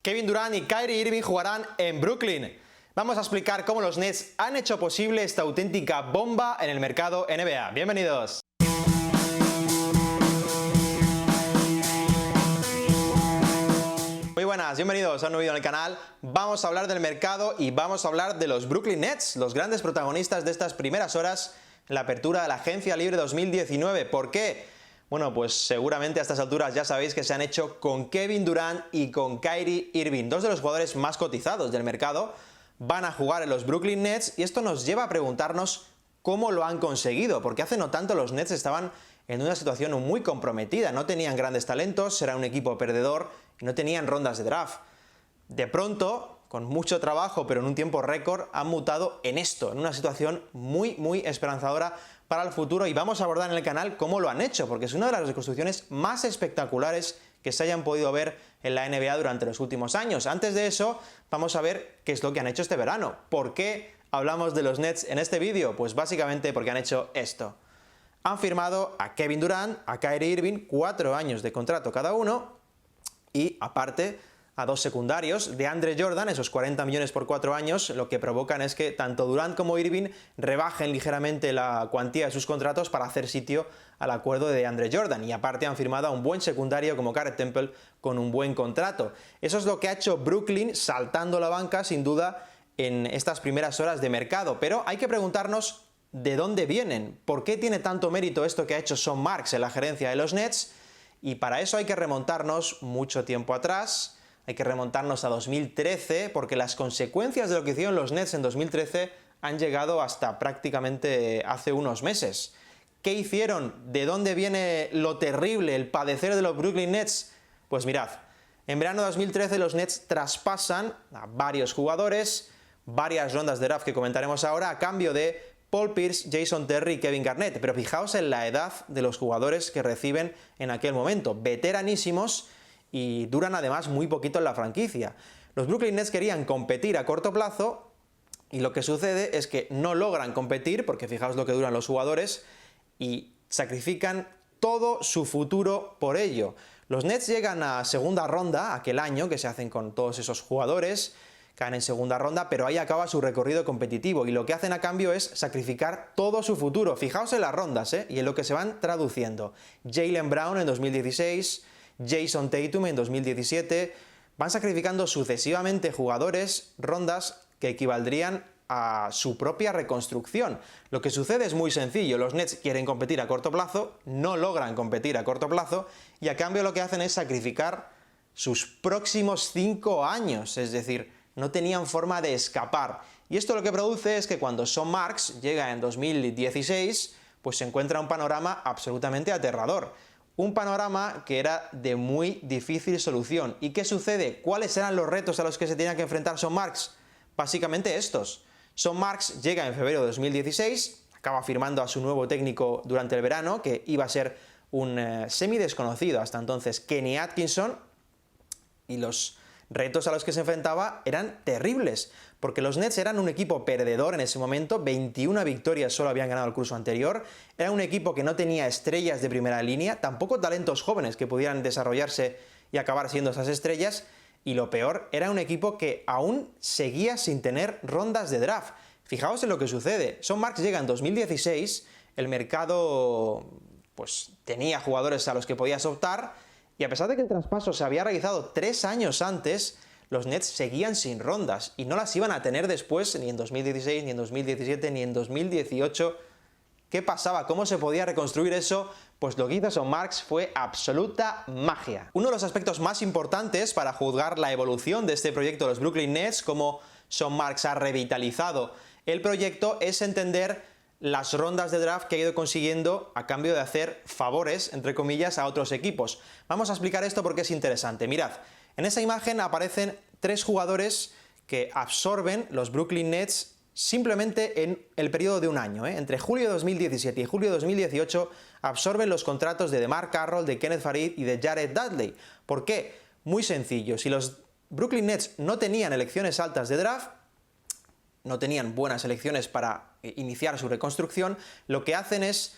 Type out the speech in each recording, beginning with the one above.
Kevin Durant y Kyrie Irving jugarán en Brooklyn. Vamos a explicar cómo los Nets han hecho posible esta auténtica bomba en el mercado NBA. Bienvenidos. Muy buenas, bienvenidos a un nuevo vídeo en el canal. Vamos a hablar del mercado y vamos a hablar de los Brooklyn Nets, los grandes protagonistas de estas primeras horas en la apertura de la agencia libre 2019. ¿Por qué? Bueno, pues seguramente a estas alturas ya sabéis que se han hecho con Kevin Durant y con Kyrie Irving, dos de los jugadores más cotizados del mercado. Van a jugar en los Brooklyn Nets y esto nos lleva a preguntarnos cómo lo han conseguido, porque hace no tanto los Nets estaban en una situación muy comprometida, no tenían grandes talentos, era un equipo perdedor y no tenían rondas de draft. De pronto, con mucho trabajo pero en un tiempo récord, han mutado en esto, en una situación muy esperanzadora para el futuro, y vamos a abordar en el canal cómo lo han hecho, porque es una de las reconstrucciones más espectaculares que se hayan podido ver en la NBA durante los últimos años. Antes de eso, vamos a ver qué es lo que han hecho este verano. ¿Por qué hablamos de los Nets en este vídeo? Pues básicamente porque han hecho esto. Han firmado a Kevin Durant, a Kyrie Irving, 4 años de contrato cada uno, y aparte a dos secundarios, DeAndre Jordan, esos 40 millones por 4 años, lo que provocan es que tanto Durant como Irving rebajen ligeramente la cuantía de sus contratos para hacer sitio al acuerdo de DeAndre Jordan, y aparte han firmado a un buen secundario como Garrett Temple con un buen contrato. Eso es lo que ha hecho Brooklyn saltando la banca sin duda en estas primeras horas de mercado, pero hay que preguntarnos de dónde vienen, por qué tiene tanto mérito esto que ha hecho Sean Marks en la gerencia de los Nets, y para eso hay que remontarnos mucho tiempo atrás. Hay que remontarnos a 2013, porque las consecuencias de lo que hicieron los Nets en 2013 han llegado hasta prácticamente hace unos meses. ¿Qué hicieron? ¿De dónde viene lo terrible, el padecer de los Brooklyn Nets? Pues mirad, en verano de 2013 los Nets traspasan a varios jugadores, varias rondas de draft que comentaremos ahora, a cambio de Paul Pierce, Jason Terry y Kevin Garnett. Pero fijaos en la edad de los jugadores que reciben en aquel momento, veteranísimos, y duran además muy poquito en la franquicia. Los Brooklyn Nets querían competir a corto plazo y lo que sucede es que no logran competir, porque fijaos lo que duran los jugadores, y sacrifican todo su futuro por ello. Los Nets llegan a segunda ronda aquel año, que se hacen con todos esos jugadores, caen en segunda ronda, pero ahí acaba su recorrido competitivo y lo que hacen a cambio es sacrificar todo su futuro. Fijaos en las rondas y en lo que se van traduciendo. Jaylen Brown en 2016, Jason Tatum en 2017, van sacrificando sucesivamente jugadores, rondas que equivaldrían a su propia reconstrucción. Lo que sucede es muy sencillo, los Nets quieren competir a corto plazo, no logran competir a corto plazo, y a cambio lo que hacen es sacrificar sus próximos 5 años, es decir, no tenían forma de escapar. Y esto lo que produce es que cuando Sean Marks llega en 2016, pues se encuentra un panorama absolutamente aterrador. Un panorama que era de muy difícil solución. ¿Y qué sucede? ¿Cuáles eran los retos a los que se tenía que enfrentar Sean Marks? Básicamente estos. Sean Marks llega en febrero de 2016, acaba firmando a su nuevo técnico durante el verano, que iba a ser un semi-desconocido hasta entonces, Kenny Atkinson, y los retos a los que se enfrentaba eran terribles, porque los Nets eran un equipo perdedor en ese momento, 21 victorias solo habían ganado el curso anterior, era un equipo que no tenía estrellas de primera línea, tampoco talentos jóvenes que pudieran desarrollarse y acabar siendo esas estrellas, y lo peor, era un equipo que aún seguía sin tener rondas de draft. Fijaos en lo que sucede. Sean Marks llega en 2016, el mercado pues tenía jugadores a los que podías optar, y a pesar de que el traspaso se había realizado 3 años antes, los Nets seguían sin rondas y no las iban a tener después ni en 2016, ni en 2017, ni en 2018. ¿Qué pasaba? ¿Cómo se podía reconstruir eso? Pues lo que hizo Sean Marks fue absoluta magia. Uno de los aspectos más importantes para juzgar la evolución de este proyecto de los Brooklyn Nets, cómo Sean Marks ha revitalizado el proyecto, es entender las rondas de draft que ha ido consiguiendo a cambio de hacer favores, entre comillas, a otros equipos. Vamos a explicar esto porque es interesante. Mirad, en esa imagen aparecen 3 jugadores que absorben los Brooklyn Nets simplemente en el periodo de un año. Entre julio de 2017 y julio de 2018 absorben los contratos de DeMar Carroll, de Kenneth Faried y de Jared Dudley. ¿Por qué? Muy sencillo. Si los Brooklyn Nets no tenían elecciones altas de draft, no tenían buenas elecciones para iniciar su reconstrucción, lo que hacen es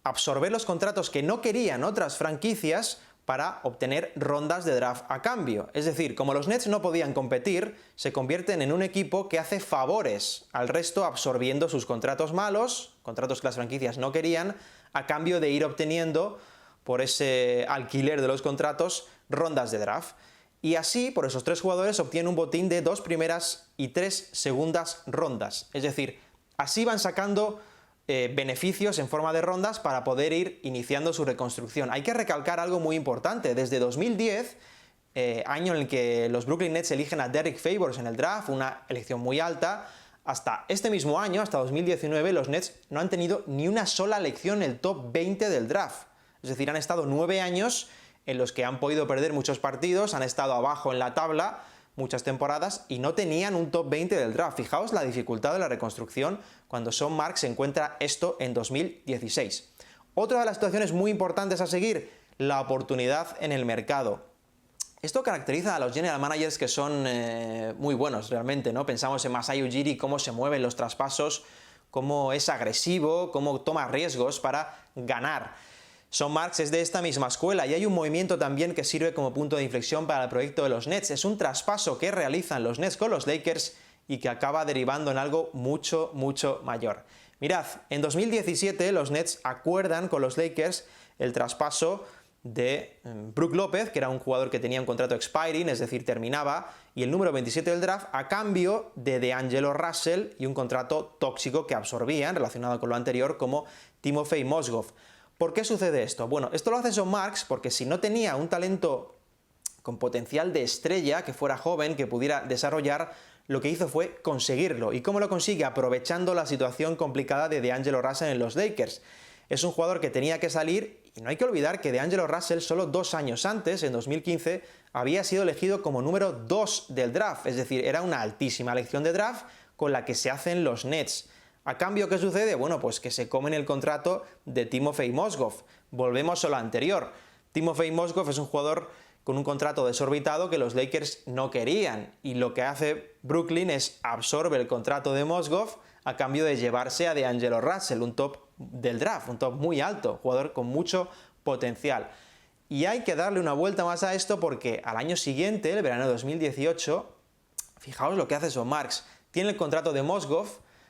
absorber los contratos que no querían otras franquicias para obtener rondas de draft a cambio. Es decir, como los Nets no podían competir, se convierten en un equipo que hace favores al resto absorbiendo sus contratos malos, contratos que las franquicias no querían, a cambio de ir obteniendo por ese alquiler de los contratos rondas de draft. Y así, por esos 3 jugadores, obtienen un botín de 2 primeras y 3 segundas rondas. Es decir, así van sacando beneficios en forma de rondas para poder ir iniciando su reconstrucción. Hay que recalcar algo muy importante. Desde 2010, año en el que los Brooklyn Nets eligen a Derrick Favors en el draft, una elección muy alta, hasta este mismo año, hasta 2019, los Nets no han tenido ni una sola elección en el top 20 del draft. Es decir, han estado 9 años en los que han podido perder muchos partidos, han estado abajo en la tabla muchas temporadas y no tenían un top 20 del draft. Fijaos la dificultad de la reconstrucción cuando Sean Marks encuentra esto en 2016. Otra de las situaciones muy importantes a seguir, la oportunidad en el mercado. Esto caracteriza a los general managers que son muy buenos realmente, ¿no? Pensamos en Masai Ujiri, cómo se mueven los traspasos, cómo es agresivo, cómo toma riesgos para ganar. Sean Marks es de esta misma escuela y hay un movimiento también que sirve como punto de inflexión para el proyecto de los Nets. Es un traspaso que realizan los Nets con los Lakers y que acaba derivando en algo mucho, mucho mayor. Mirad, en 2017 los Nets acuerdan con los Lakers el traspaso de Brook López, que era un jugador que tenía un contrato expiring, es decir, terminaba, y el número 27 del draft, a cambio de D'Angelo Russell y un contrato tóxico que absorbían, relacionado con lo anterior, como Timofey Mozgov. ¿Por qué sucede esto? Bueno, esto lo hace Sean Marks porque si no tenía un talento con potencial de estrella, que fuera joven, que pudiera desarrollar, lo que hizo fue conseguirlo. ¿Y cómo lo consigue? Aprovechando la situación complicada de D'Angelo Russell en los Lakers. Es un jugador que tenía que salir y no hay que olvidar que D'Angelo Russell solo 2 años antes, en 2015, había sido elegido como número 2 del draft, es decir, era una altísima elección de draft con la que se hacen los Nets. ¿A cambio qué sucede? Bueno, pues que se comen el contrato de Timofey Mozgov. Volvemos a lo anterior. Timofey Mozgov es un jugador con un contrato desorbitado que los Lakers no querían y lo que hace Brooklyn es absorbe el contrato de Mozgov a cambio de llevarse a D'Angelo Russell, un top del draft, un top muy alto, jugador con mucho potencial. Y hay que darle una vuelta más a esto porque al año siguiente, el verano de 2018, fijaos lo que hace Sean Marks. Tiene el contrato de Mozgov,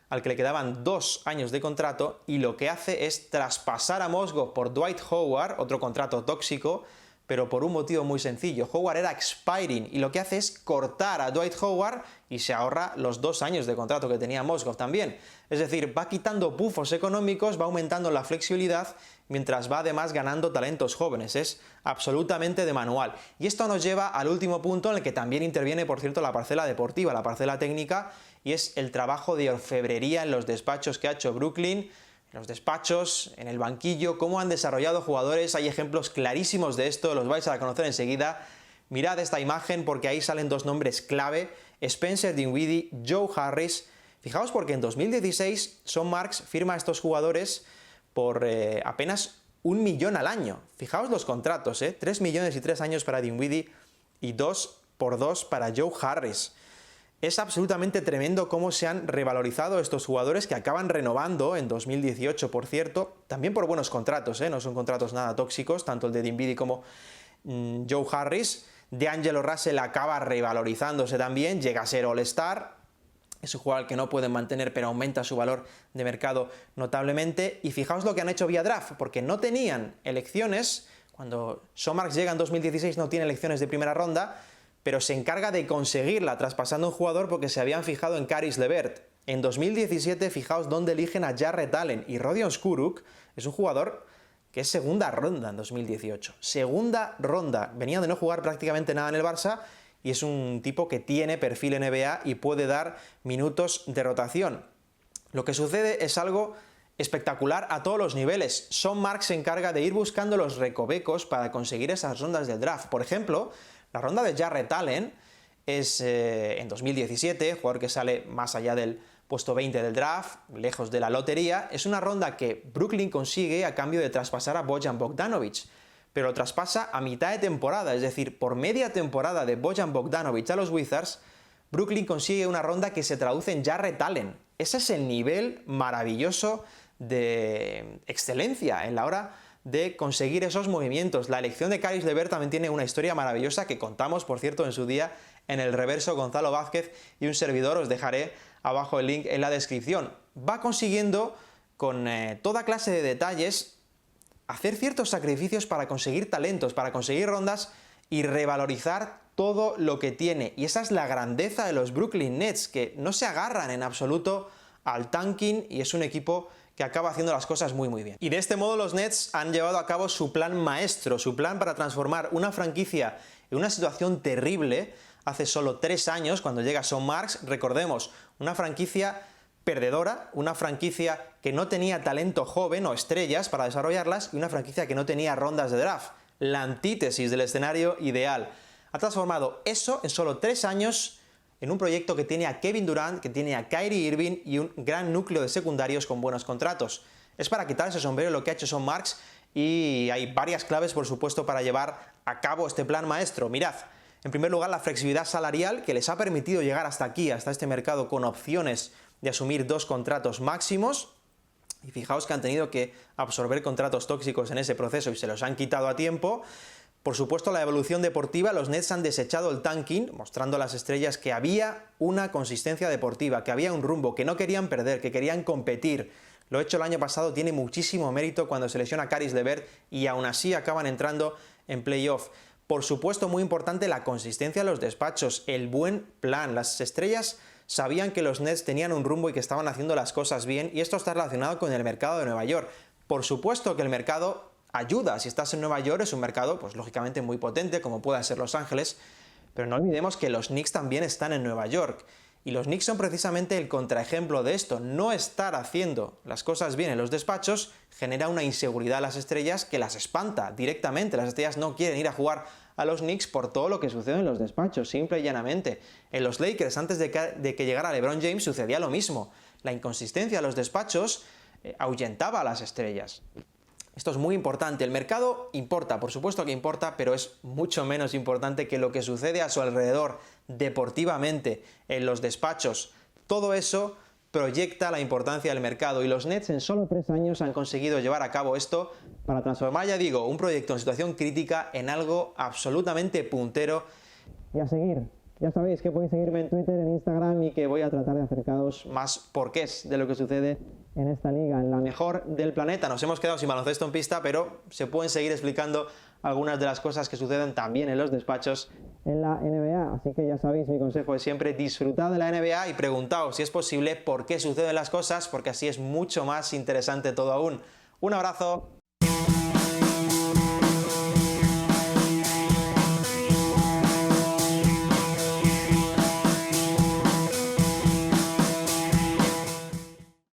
al que le quedaban 2 años de contrato, y lo que hace es traspasar a Mozgov por Dwight Howard, otro contrato tóxico, pero por un motivo muy sencillo. Howard era expiring y lo que hace es cortar a Dwight Howard y se ahorra los 2 años de contrato que tenía Mozgov también. Es decir, va quitando pufos económicos, va aumentando la flexibilidad, mientras va además ganando talentos jóvenes. Es absolutamente de manual. Y esto nos lleva al último punto en el que también interviene, por cierto, la parcela deportiva, la parcela técnica, y es el trabajo de orfebrería en los despachos que ha hecho Brooklyn, en los despachos, en el banquillo, cómo han desarrollado jugadores. Hay ejemplos clarísimos de esto, los vais a conocer enseguida. Mirad esta imagen porque ahí salen 2 nombres clave, Spencer Dinwiddie, Joe Harris. Fijaos porque en 2016 Sean Marks firma a estos jugadores por apenas 1 millón al año. Fijaos los contratos, 3 millones y 3 años para Dinwiddie y 2 por 2 para Joe Harris. Es absolutamente tremendo cómo se han revalorizado estos jugadores que acaban renovando en 2018, por cierto, también por buenos contratos, no son contratos nada tóxicos, tanto el de Dinwiddie como Joe Harris. D'Angelo Russell acaba revalorizándose también, llega a ser All-Star, es un jugador que no pueden mantener pero aumenta su valor de mercado notablemente. Y fijaos lo que han hecho vía draft, porque no tenían elecciones, cuando Sean Marks llega en 2016 no tiene elecciones de primera ronda, pero se encarga de conseguirla traspasando un jugador porque se habían fijado en Caris LeVert. En 2017, fijaos dónde eligen a Jarrett Allen, y Rodion Skuruk es un jugador que es segunda ronda en 2018. Segunda ronda. Venía de no jugar prácticamente nada en el Barça y es un tipo que tiene perfil NBA y puede dar minutos de rotación. Lo que sucede es algo espectacular a todos los niveles. Sean Marks se encarga de ir buscando los recovecos para conseguir esas rondas del draft. Por ejemplo, la ronda de Jarrett Allen es en 2017, jugador que sale más allá del puesto 20 del draft, lejos de la lotería. Es una ronda que Brooklyn consigue a cambio de traspasar a Bojan Bogdanovic, pero lo traspasa a mitad de temporada, es decir, por media temporada de Bojan Bogdanovic a los Wizards, Brooklyn consigue una ronda que se traduce en Jarrett Allen. Ese es el nivel maravilloso de excelencia en la hora de conseguir esos movimientos. La elección de Caris LeVert también tiene una historia maravillosa que contamos, por cierto, en su día en el reverso Gonzalo Vázquez y un servidor. Os dejaré abajo el link en la descripción. Va consiguiendo con toda clase de detalles hacer ciertos sacrificios para conseguir talentos, para conseguir rondas y revalorizar todo lo que tiene. Y esa es la grandeza de los Brooklyn Nets, que no se agarran en absoluto al tanking y es un equipo que acaba haciendo las cosas muy bien. Y de este modo los Nets han llevado a cabo su plan maestro, su plan para transformar una franquicia en una situación terrible hace solo 3 años, cuando llega Sean Marks. Recordemos, una franquicia perdedora, una franquicia que no tenía talento joven o estrellas para desarrollarlas y una franquicia que no tenía rondas de draft. La antítesis del escenario ideal. Ha transformado eso en solo 3 años en un proyecto que tiene a Kevin Durant, que tiene a Kyrie Irving y un gran núcleo de secundarios con buenos contratos. Es para quitarse ese sombrero lo que ha hecho Sean Marks y hay varias claves, por supuesto, para llevar a cabo este plan maestro. Mirad, en primer lugar, la flexibilidad salarial que les ha permitido llegar hasta aquí, hasta este mercado, con opciones de asumir 2 contratos máximos. Y fijaos que han tenido que absorber contratos tóxicos en ese proceso y se los han quitado a tiempo. Por supuesto, la evolución deportiva. Los Nets han desechado el tanking, mostrando a las estrellas que había una consistencia deportiva, que había un rumbo, que no querían perder, que querían competir. Lo hecho el año pasado tiene muchísimo mérito cuando se lesiona Caris LeVert y aún así acaban entrando en playoff. Por supuesto, muy importante la consistencia en los despachos, el buen plan. Las estrellas sabían que los Nets tenían un rumbo y que estaban haciendo las cosas bien, y esto está relacionado con el mercado de Nueva York. Por supuesto que el mercado ayuda. Si estás en Nueva York es un mercado, pues lógicamente muy potente, como pueda ser Los Ángeles, pero no olvidemos que los Knicks también están en Nueva York. Y los Knicks son precisamente el contraejemplo de esto. No estar haciendo las cosas bien en los despachos genera una inseguridad a las estrellas que las espanta directamente. Las estrellas no quieren ir a jugar a los Knicks por todo lo que sucede en los despachos, simple y llanamente. En los Lakers, antes de que llegara LeBron James, sucedía lo mismo. La inconsistencia de los despachos ahuyentaba a las estrellas. Esto es muy importante. El mercado importa, por supuesto que importa, pero es mucho menos importante que lo que sucede a su alrededor deportivamente, en los despachos. Todo eso proyecta la importancia del mercado y los Nets en solo 3 años han conseguido llevar a cabo esto para transformar, ya digo, un proyecto en situación crítica en algo absolutamente puntero. Y a seguir. Ya sabéis que podéis seguirme en Twitter, en Instagram y que voy a tratar de acercaros más porqués de lo que sucede en esta liga, en la mejor del planeta. Nos hemos quedado sin baloncesto en pista, pero se pueden seguir explicando algunas de las cosas que suceden también en los despachos en la NBA. Así que ya sabéis, mi consejo es siempre disfrutad de la NBA y preguntaos si es posible por qué suceden las cosas, porque así es mucho más interesante todo aún. Un abrazo.